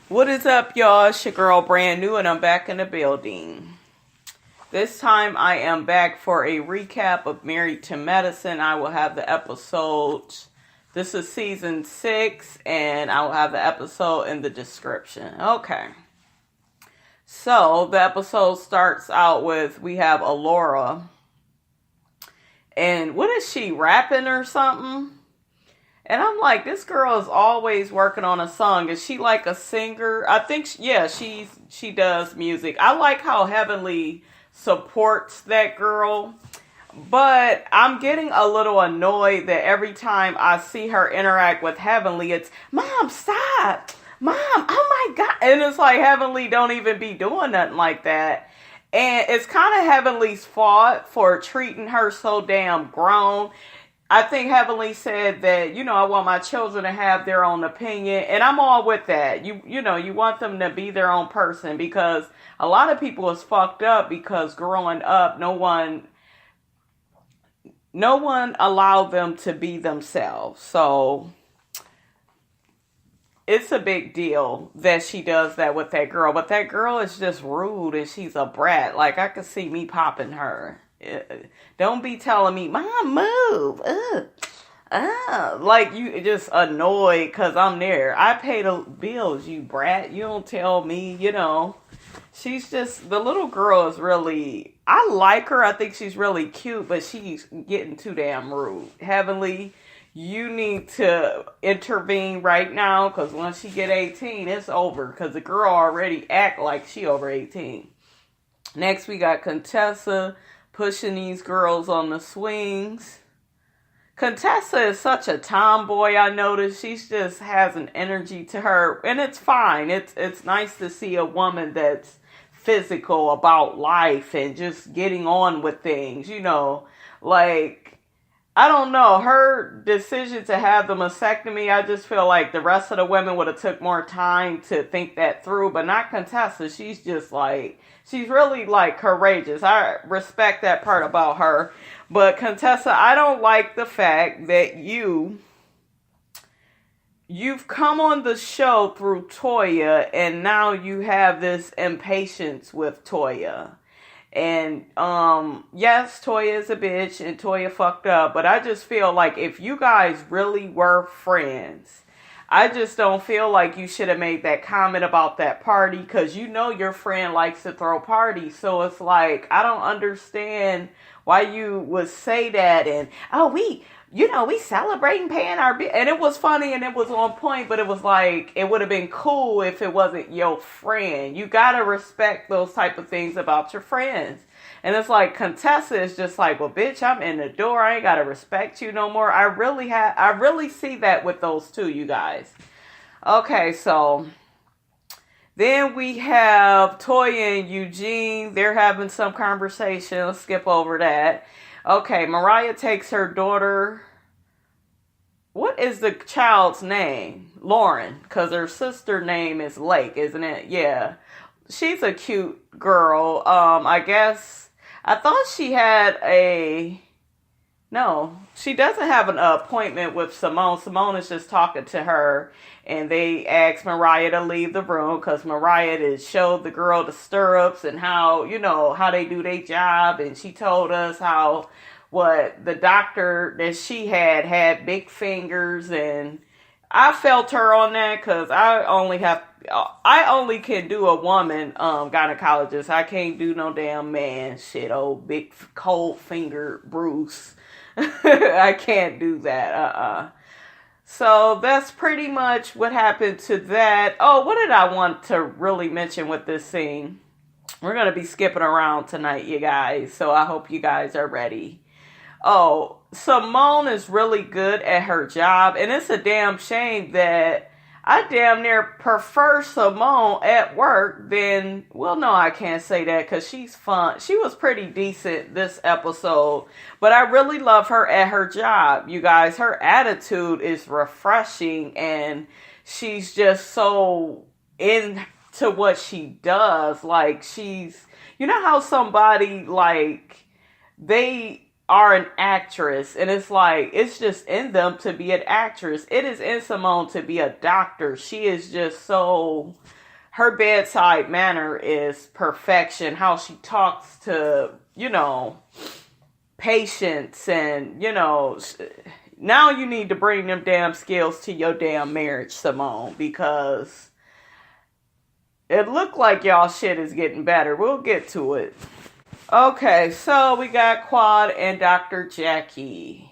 What is up, y'all? It's your girl Brand New, and I'm back in the building. This time I am back for a recap of Married to Medicine. I will have the episodes. This is season 6, and I will have the episode in the description. Okay. So the episode starts out with, we have Alora. And what is she, rapping or something? And I'm like, this girl is always working on a song. Is she like a singer? I think, she does music. I like how Heavenly supports that girl. But I'm getting a little annoyed that every time I see her interact with Heavenly, it's, Mom, stop. Mom, oh my God. And it's like Heavenly don't even be doing nothing like that. And it's kind of Heavenly's fault for treating her so damn grown. I think Heavenly said that, I want my children to have their own opinion. And I'm all with that. You want them to be their own person, because a lot of people is fucked up because growing up, no one allowed them to be themselves. So it's a big deal that she does that with that girl. But that girl is just rude and she's a brat. Like, I could see me popping her. Don't be telling me, Mom, move. Like, you just annoyed because I'm there. I pay the bills, you brat. You don't tell me, She's just, the little girl is really, I like her. I think she's really cute, but she's getting too damn rude. Heavenly, you need to intervene right now, because once she get 18, it's over, because the girl already act like she over 18. Next, we got Contessa pushing these girls on the swings. Contessa is such a tomboy, I noticed. She just has an energy to her, and it's fine. It's nice to see a woman that's physical about life and just getting on with things, Like, I don't know, her decision to have the mastectomy, I just feel like the rest of the women would have took more time to think that through, but not Contessa. She's just like, she's really like courageous. I respect that part about her. But Contessa, I don't like the fact that you've come on the show through Toya, and now you have this impatience with Toya. And, yes, Toya is a bitch and Toya fucked up, but I just feel like if you guys really were friends, I just don't feel like you should have made that comment about that party, because your friend likes to throw parties. So it's like, I don't understand why you would say that. And, we celebrating paying our bill. And it was funny and it was on point, but it was like, it would have been cool if it wasn't your friend. You gotta respect those type of things about your friends. And it's like, Contessa is just like, well, bitch, I'm in the door. I ain't gotta respect you no more. I really see that with those two, you guys. Okay, so then we have Toya and Eugene. They're having some conversation. Let's skip over that. Okay, Mariah takes her daughter. What is the child's name? Lauren, because her sister name is Lake, isn't it? Yeah. She's a cute girl. I guess, I thought she had no, she doesn't have an appointment with Simone. Simone is just talking to her, and they asked Mariah to leave the room because Mariah showed the girl the stirrups and how, how they do their job. And she told us how, the doctor that she had big fingers, and I felt her on that because I only can do a woman gynecologist. I can't do no damn man shit. Old big cold finger Bruce. I can't do that. So that's pretty much what happened to that. Oh, what did I want to really mention with this scene? We're going to be skipping around tonight, you guys. So I hope you guys are ready. Oh, Simone is really good at her job. And it's a damn shame that I damn near prefer Simone at work than, well, no, I can't say that because she's fun. She was pretty decent this episode, but I really love her at her job. You guys, her attitude is refreshing, and she's just so into what she does. Like, she's, how somebody, like, they are an actress, and it's like, it's just in them to be an actress. It is in Simone to be a doctor. She is just so her bedside manner is perfection. How she talks to, patients, and, now you need to bring them damn skills to your damn marriage, Simone, because it looked like y'all shit is getting better. We'll get to it. Okay, so we got Quad and Dr. Jackie.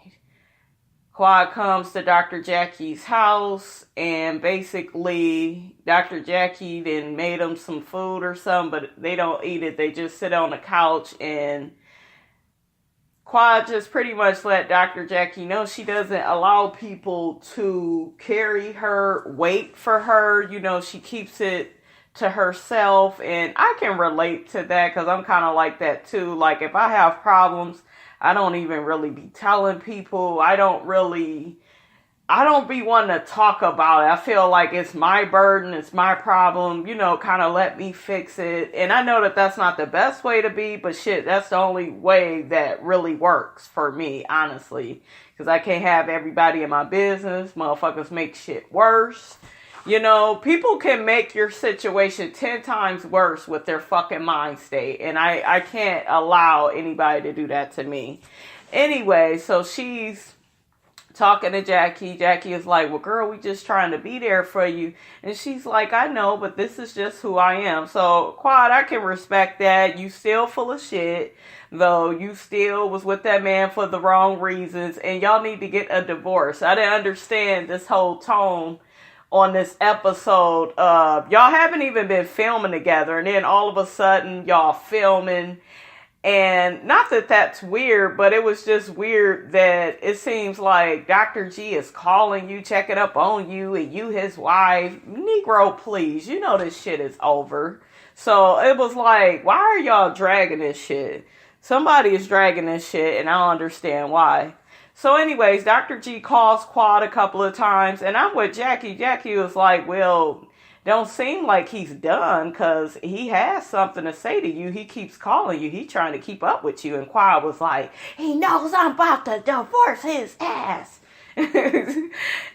Quad comes to Dr. Jackie's house, and basically Dr. Jackie then made them some food or something, but they don't eat it. They just sit on the couch, and Quad just pretty much let Dr. Jackie know she doesn't allow people to carry her weight for her. She keeps it to herself, and I can relate to that because I'm kind of like that too. Like, if I have problems, I don't even really be telling people. I don't be wanting to talk about it. I feel like it's my burden, it's my problem, kind of let me fix it. And I know that that's not the best way to be, but shit, that's the only way that really works for me, honestly. Because I can't have everybody in my business. Motherfuckers make shit worse. People can make your situation 10 times worse with their fucking mind state. And I can't allow anybody to do that to me. Anyway, so she's talking to Jackie. Jackie is like, well, girl, we just trying to be there for you. And she's like, I know, but this is just who I am. So, Quad, I can respect that. You still full of shit, though. You still was with that man for the wrong reasons. And y'all need to get a divorce. I didn't understand this whole tone on this episode. Y'all haven't even been filming together, and then all of a sudden y'all filming. And not that that's weird, but it was just weird that it seems like Dr. G is calling you, checking up on you, and you his wife. Negro, please, this shit is over. So it was like, why are y'all dragging this shit? Somebody is dragging this shit, and I don't understand why. So anyways, Dr. G calls Quad a couple of times, and I'm with Jackie. Jackie was like, well, don't seem like he's done, because he has something to say to you. He keeps calling you. He's trying to keep up with you. And Quad was like, he knows I'm about to divorce his ass.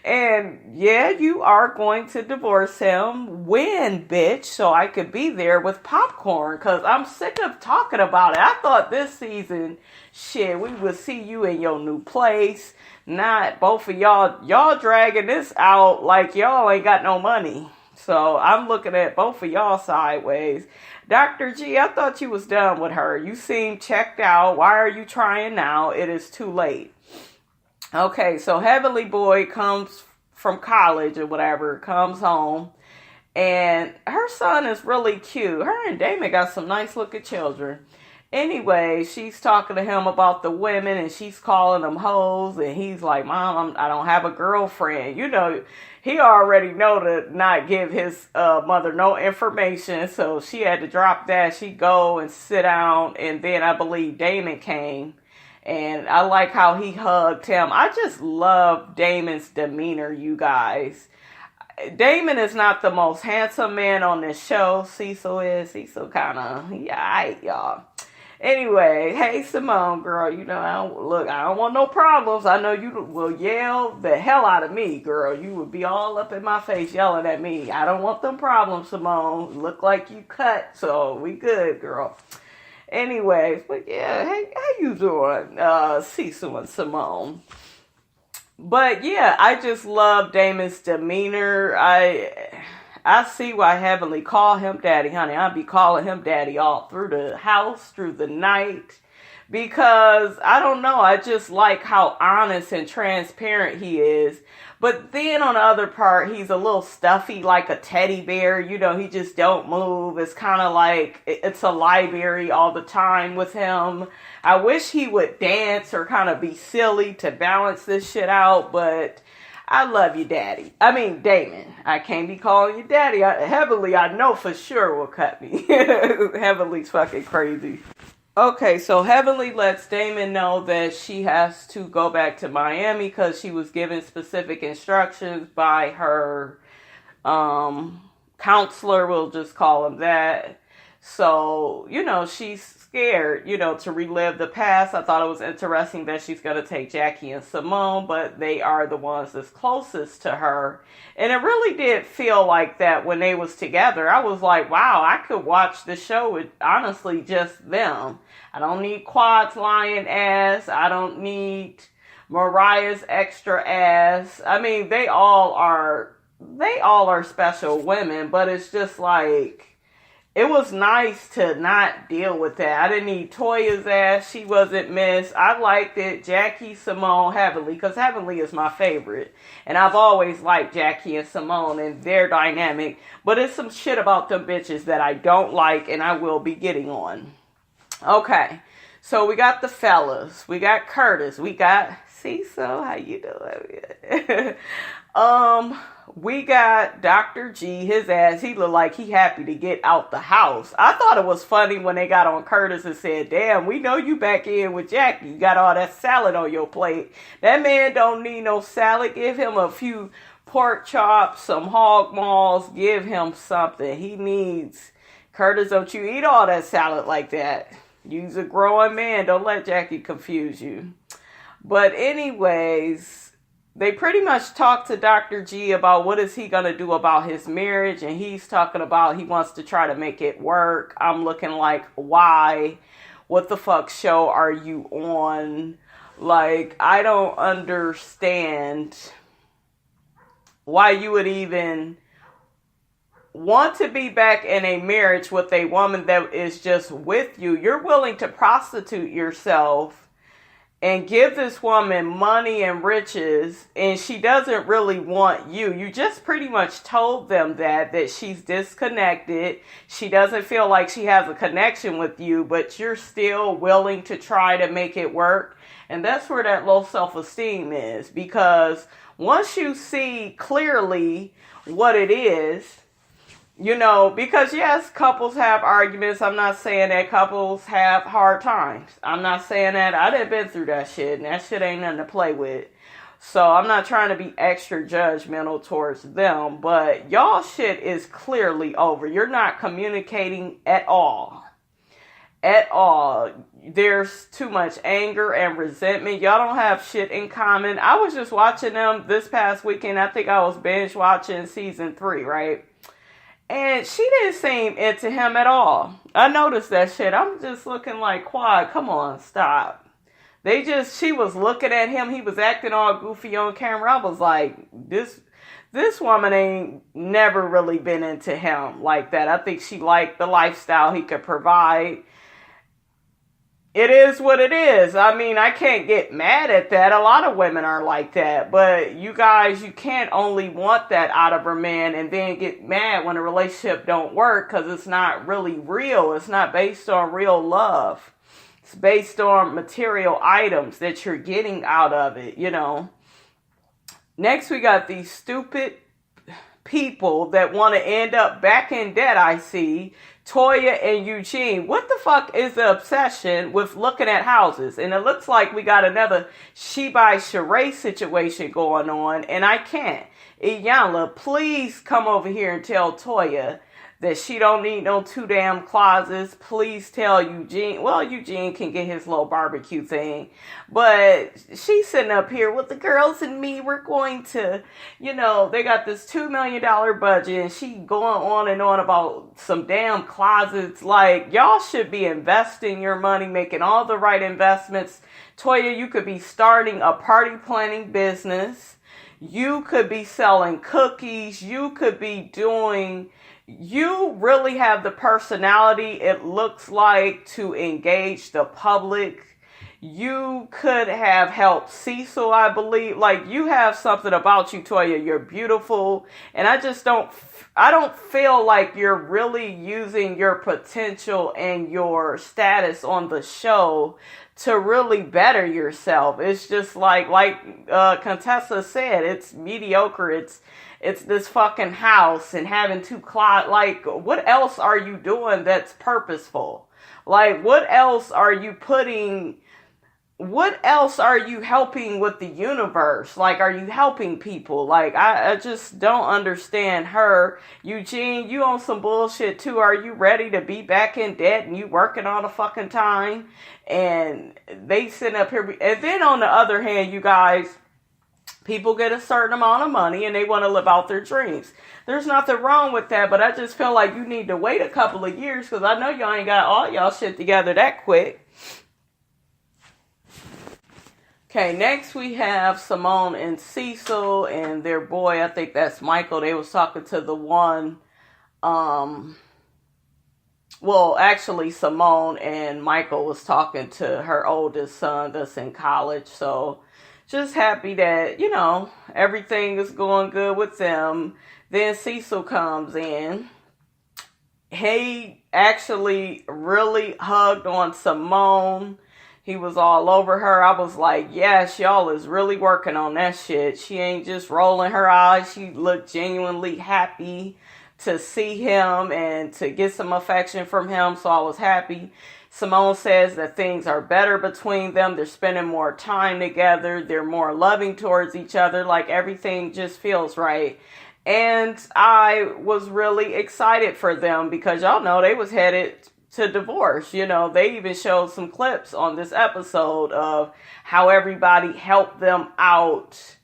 And yeah, you are going to divorce him. When, bitch? So I could be there with popcorn, because I'm sick of talking about it. I thought this season, shit, we would see you in your new place. Not both of y'all dragging this out like y'all ain't got no money. So I'm looking at both of y'all sideways. Dr. G, I thought you was done with her. You seem checked out. Why are you trying now? It is too late. Okay, so Heavenly Boy comes from college or whatever, comes home, and her son is really cute. Her and Damon got some nice looking children. Anyway, she's talking to him about the women, and she's calling them hoes, and he's like, Mom, I don't have a girlfriend. He already know to not give his mother no information, so she had to drop that. She go and sit down, and then I believe Damon came. And I like how he hugged him. I just love Damon's demeanor, you guys. Damon is not the most handsome man on this show. Cecil is. Cecil kind of, alright, y'all. Anyway, hey, Simone, girl, I don't want no problems. I know you will yell the hell out of me, girl. You would be all up in my face yelling at me. I don't want them problems, Simone. Look like you cut, so we good, girl. Anyways, but yeah, hey, how you doing, Cecil and Simone? But yeah, I just love Damon's demeanor. I see why Heavenly call him daddy, honey. I'll be calling him daddy all through the house, through the night. Because, I don't know, I just like how honest and transparent he is. But then on the other part, he's a little stuffy like a teddy bear. He just don't move. It's kind of like it's a library all the time with him. I wish he would dance or kind of be silly to balance this shit out. But I love you, Daddy. I mean, Damon. I can't be calling you Daddy. Heavenly, I know for sure will cut me. Heavenly's fucking crazy. Okay, so Heavenly lets Damon know that she has to go back to Miami because she was given specific instructions by her counselor, we'll just call him that. So, she's scared, to relive the past. I thought it was interesting that she's going to take Jackie and Simone, but they are the ones that's closest to her. And it really did feel like that when they was together. I was like, wow, I could watch the show with honestly just them. I don't need Quad's lying ass. I don't need Mariah's extra ass. I mean, they all are special women, but it's just like, it was nice to not deal with that. I didn't need Toya's ass. She wasn't missed. I liked it. Jackie, Simone, Heavenly, because Heavenly is my favorite. And I've always liked Jackie and Simone and their dynamic. But it's some shit about them bitches that I don't like and I will be getting on. Okay. So we got the fellas. We got Curtis. We got Cecil. How you doing? We got Dr. G, his ass, he looked like he happy to get out the house. I thought it was funny when they got on Curtis and said, damn, we know you back in with Jackie. You got all that salad on your plate. That man don't need no salad. Give him a few pork chops, some hog maws. Give him something. He needs. Curtis, don't you eat all that salad like that. You's a growing man. Don't let Jackie confuse you. But anyways, they pretty much talked to Dr. G about what is he going to do about his marriage. And he's talking about he wants to try to make it work. I'm looking like, why? What the fuck show are you on? Like, I don't understand why you would even want to be back in a marriage with a woman that is just with you. You're willing to prostitute yourself and give this woman money and riches, and she doesn't really want you. You just pretty much told them that she's disconnected. She doesn't feel like she has a connection with you, but you're still willing to try to make it work. And that's where that low self-esteem is, because once you see clearly what it is, because yes, couples have arguments. I'm not saying that couples have hard times. I'm not saying that. I done been through that shit, and that shit ain't nothing to play with. So I'm not trying to be extra judgmental towards them, but y'all shit is clearly over. You're not communicating at all. At all. There's too much anger and resentment. Y'all don't have shit in common. I was just watching them this past weekend. I think I was binge watching season 3, right? And she didn't seem into him at all. I noticed that shit. I'm just looking like, Quad, come on, stop. She was looking at him. He was acting all goofy on camera. I was like, this woman ain't never really been into him like that. I think she liked the lifestyle he could provide. It is what it is. I mean, I can't get mad at that. A lot of women are like that. But you guys, you can't only want that out of a man and then get mad when a relationship don't work, because it's not really real. It's not based on real love. It's based on material items that you're getting out of it, Next, we got these stupid people that want to end up back in debt, I see. Toya and Eugene. What the fuck is the obsession with looking at houses? And it looks like we got another she buy charade situation going on, and I can't. Iyanla, please come over here and tell Toya that she don't need no 2 damn closets. Please tell Eugene. Well, Eugene can get his little barbecue thing. But she's sitting up here with the girls and me. We're going to, they got this $2 million budget, and she going on and on about some damn closets. Like, y'all should be investing your money, making all the right investments. Toya, you could be starting a party planning business. You could be selling cookies. You could be doing... You really have the personality, it looks like, to engage the public. You could have helped Cecil, I believe. Like, you have something about you, Toya. You're beautiful. And I don't feel like you're really using your potential and your status on the show to really better yourself. It's just like Contessa said, it's mediocre. It's this fucking house and having 2 closets. Like, what else are you doing that's purposeful? Like, what else are you putting what else are you helping with the universe? Like, are you helping people? Like, I just don't understand her. Eugene, you on some bullshit too. Are you ready to be back in debt and you working all the fucking time? And they sitting up here. And then on the other hand, you guys, people get a certain amount of money and they want to live out their dreams. There's nothing wrong with that, but I just feel like you need to wait a couple of years because I know y'all ain't got all y'all shit together that quick. Okay, next we have Simone and Cecil and their boy, I think that's Michael. They was talking to the one, well, actually Simone and Michael was talking to her oldest son that's in college. So just happy that, you know, everything is going good with them. Then Cecil comes in. He actually really hugged on Simone. He was all over her. I was like, yes, y'all is really working on that shit. She ain't just rolling her eyes. She looked genuinely happy to see him and to get some affection from him. So I was happy. Simone says that things are better between them. They're spending more time together. They're more loving towards each other. Like everything just feels right. And I was really excited for them because y'all know they was headed to divorce. You know, they even showed some clips on this episode of how everybody helped them out,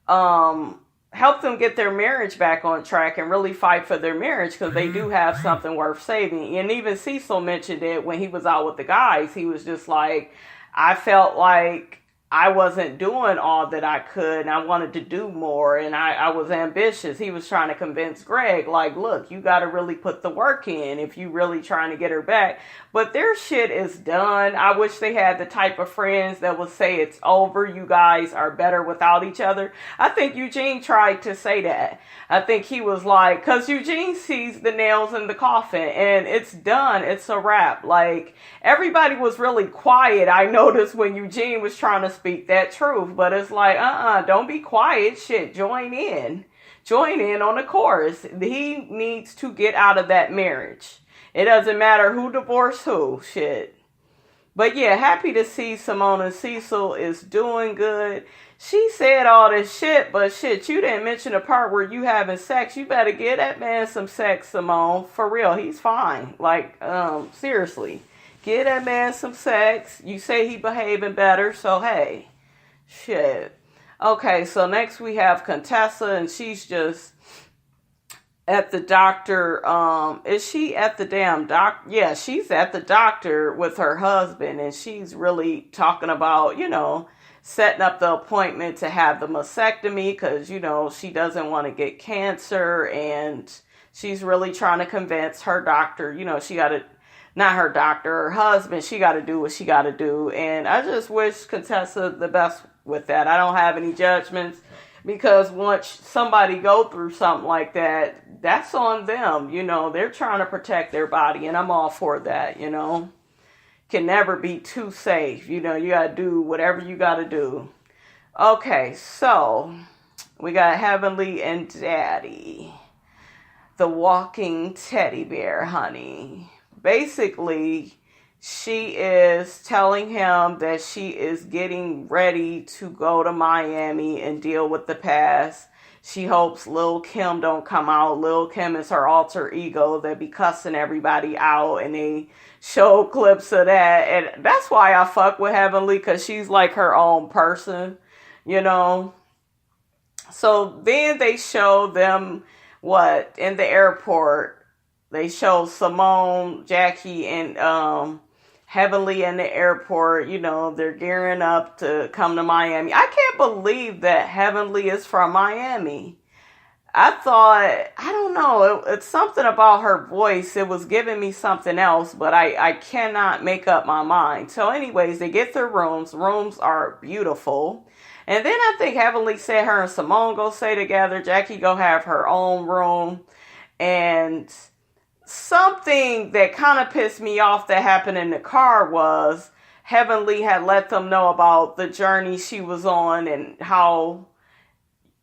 helped them get their marriage back on track and really fight for their marriage because they do have something worth saving. And even Cecil mentioned it when he was out with the guys. He was just like, I felt like I wasn't doing all that I could and I wanted to do more and I was ambitious. He was trying to convince Greg, like, look, you got to really put the work in if you really trying to get her back. But their shit is done. I wish they had the type of friends that would say it's over. You guys are better without each other. I think Eugene tried to say that. I think he was like, because Eugene sees the nails in the coffin and it's done. It's a wrap. Like, everybody was really quiet. I noticed when Eugene was trying to speak that truth, but it's like, don't be quiet. Shit, join in. Join in on the chorus. He needs to get out of that marriage. It doesn't matter who divorced who. Shit. But yeah, happy to see Simone and Cecil is doing good. She said all this shit, but shit, you didn't mention the part where you having sex. You better give that man some sex, Simone. For real, he's fine. Like, seriously. Give that man some sex. You say he behaving better, so hey. Shit. Okay, so next we have Contessa, and she's just at the doctor. Is she at the damn doctor? Yeah, she's at the doctor with her husband, and she's really talking about, you know, setting up the appointment to have the mastectomy because, you know, she doesn't want to get cancer, and she's really trying to convince her doctor, you know, she got to, not her doctor, her husband, she got to do what she got to do. And I just wish Contessa the best with that. I don't have any judgments because once somebody go through something like that, that's on them. You know, they're trying to protect their body, and I'm all for that, you know. Can never be too safe. You know, you got to do whatever you got to do. Okay, so we got Heavenly and Daddy. The walking teddy bear, honey. Basically, she is telling him that she is getting ready to go to Miami and deal with the past. She hopes Lil' Kim don't come out. Lil' Kim is her alter ego that be cussing everybody out, and they show clips of that. And that's why I fuck with Heavenly, because she's like her own person, you know. So then they show them, in the airport. They show Simone, Jackie, and Heavenly in the airport. You know, they're gearing up to come to Miami. I can't believe that Heavenly is from Miami. I thought, I don't know, it's something about her voice. It was giving me something else, but I cannot make up my mind. So anyways, they get their rooms. Rooms are beautiful. And then I think Heavenly said her and Simone go stay together. Jackie go have her own room. And something that kind of pissed me off that happened in the car was Heavenly had let them know about the journey she was on and how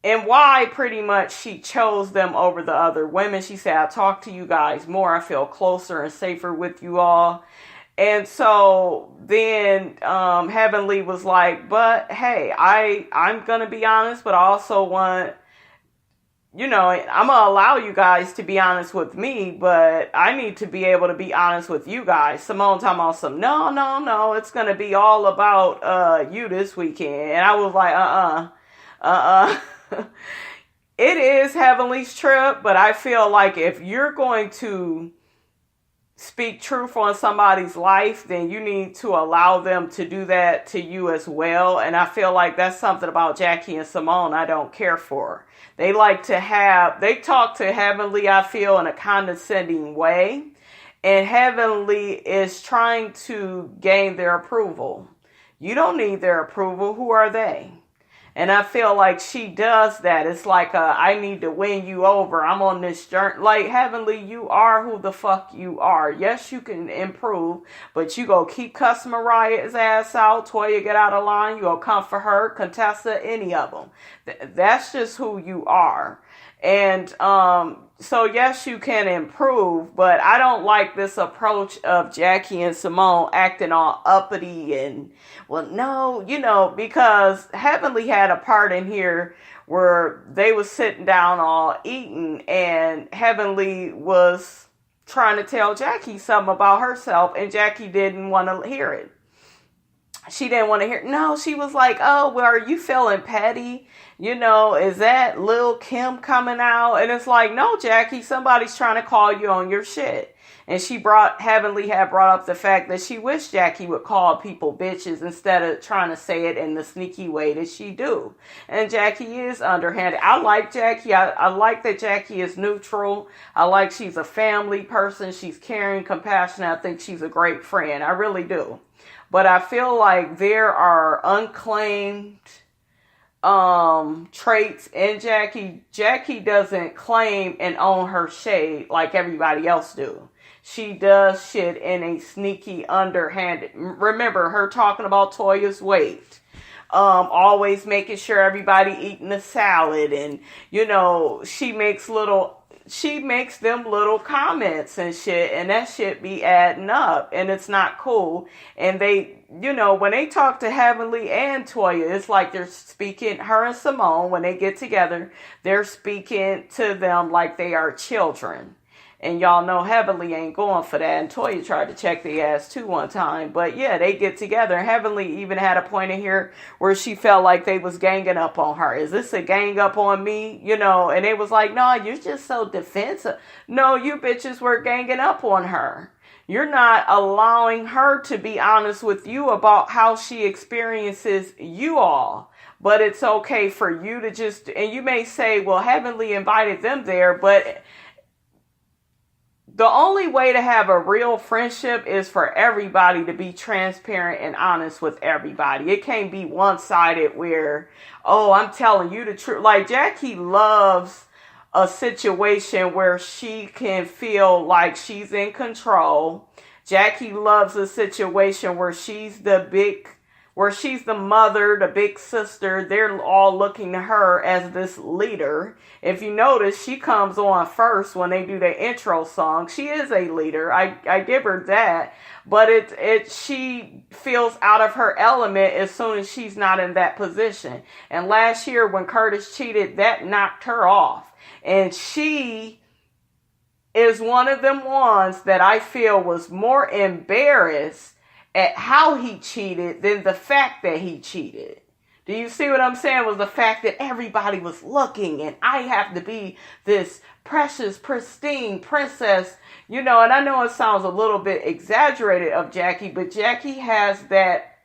and why pretty much she chose them over the other women. She said, I talk to you guys more. I feel closer and safer with you all. And so then Heavenly was like, but hey, I'm going to be honest, but I also want, I'm going to allow you guys to be honest with me, but I need to be able to be honest with you guys. Simone talking about some, no, it's going to be all about you this weekend. And I was like, It is Heavenly's trip, but I feel like if you're going to speak truth on somebody's life, then you need to allow them to do that to you as well. And I feel like that's something about Jackie and Simone I don't care for. They talk to Heavenly, I feel, in a condescending way. And Heavenly is trying to gain their approval. You don't need their approval. Who are they? And I feel like she does that. It's like, I need to win you over. I'm on this journey. Like, Heavenly, you are who the fuck you are. Yes, you can improve, but you go keep cussing Mariah's ass out. Toya, get out of line. You go come for her, Contessa, any of them. That's just who you are. And so, yes, you can improve, but I don't like this approach of Jackie and Simone acting all uppity and, well, no, because Heavenly had a part in here where they was sitting down all eating, and Heavenly was trying to tell Jackie something about herself, and Jackie didn't want to hear it. She didn't want to hear it. No, she was like, oh, well, are you feeling petty? Is that Lil' Kim coming out? And it's like, no, Jackie, somebody's trying to call you on your shit. And Heavenly had brought up the fact that she wished Jackie would call people bitches instead of trying to say it in the sneaky way that she do. And Jackie is underhanded. I like Jackie. I like that Jackie is neutral. I like she's a family person. She's caring, compassionate. I think she's a great friend. I really do. But I feel like there are unclaimed traits in Jackie. Jackie doesn't claim and own her shade like everybody else do. She does shit in a sneaky, underhanded. Remember her talking about Toya's weight. Always making sure everybody eating the salad, and she makes them little comments and shit, and that shit be adding up, and it's not cool. And they, when they talk to Heavenly and Toya, it's like they're speaking, her and Simone, when they get together, they're speaking to them like they are children. And y'all know Heavenly ain't going for that. And Toya tried to check the ass too one time. But yeah, they get together. Heavenly even had a point in here where she felt like they was ganging up on her. Is this a gang up on me? And it was like, no, you're just so defensive. No, you bitches were ganging up on her. You're not allowing her to be honest with you about how she experiences you all. But it's okay for you to just, and you may say, well, Heavenly invited them there, but the only way to have a real friendship is for everybody to be transparent and honest with everybody. It can't be one-sided where, oh, I'm telling you the truth. Like, Jackie loves a situation where she can feel like she's in control. Jackie loves a situation where she's the mother, the big sister. They're all looking to her as this leader. If you notice, she comes on first when they do the intro song. She is a leader. I give her that. But she feels out of her element as soon as she's not in that position. And last year when Curtis cheated, that knocked her off. And she is one of them ones that I feel was more embarrassed at how he cheated than the fact that he cheated. Do you see what I'm saying? Was the fact that everybody was looking and I have to be this precious, pristine princess, and I know it sounds a little bit exaggerated of Jackie, but Jackie has that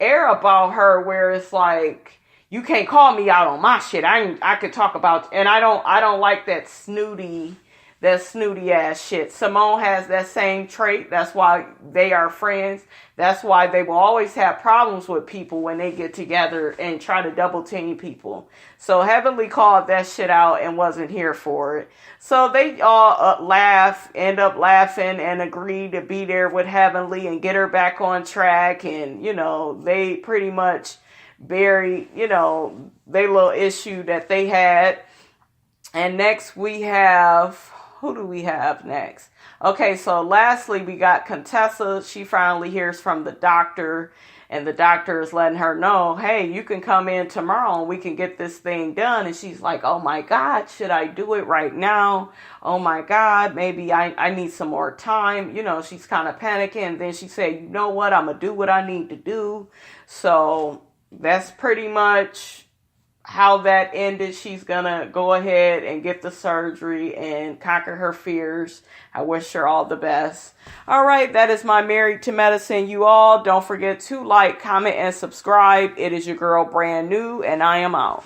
air about her where it's like, you can't call me out on my shit. I could talk about, and I don't like that snooty ass shit. Simone has that same trait. That's why they are friends. That's why they will always have problems with people when they get together and try to double team people. So Heavenly called that shit out and wasn't here for it. So they all end up laughing and agree to be there with Heavenly and get her back on track. And, they pretty much bury, they little issue that they had. And next we have, Who do we have next? Okay, so lastly, we got Contessa. She finally hears from the doctor, and the doctor is letting her know, hey, you can come in tomorrow and we can get this thing done. And she's like, oh my God, should I do it right now? Oh my God, maybe I need some more time. You know, she's kind of panicking. And then she said, you know what? I'm going to do what I need to do. So that's pretty much how that ended. She's gonna go ahead and get the surgery and conquer her fears. I wish her all the best. All right, that is my Married to Medicine. You all, don't forget to like, comment, and subscribe. It is your girl Brand New, and I am out.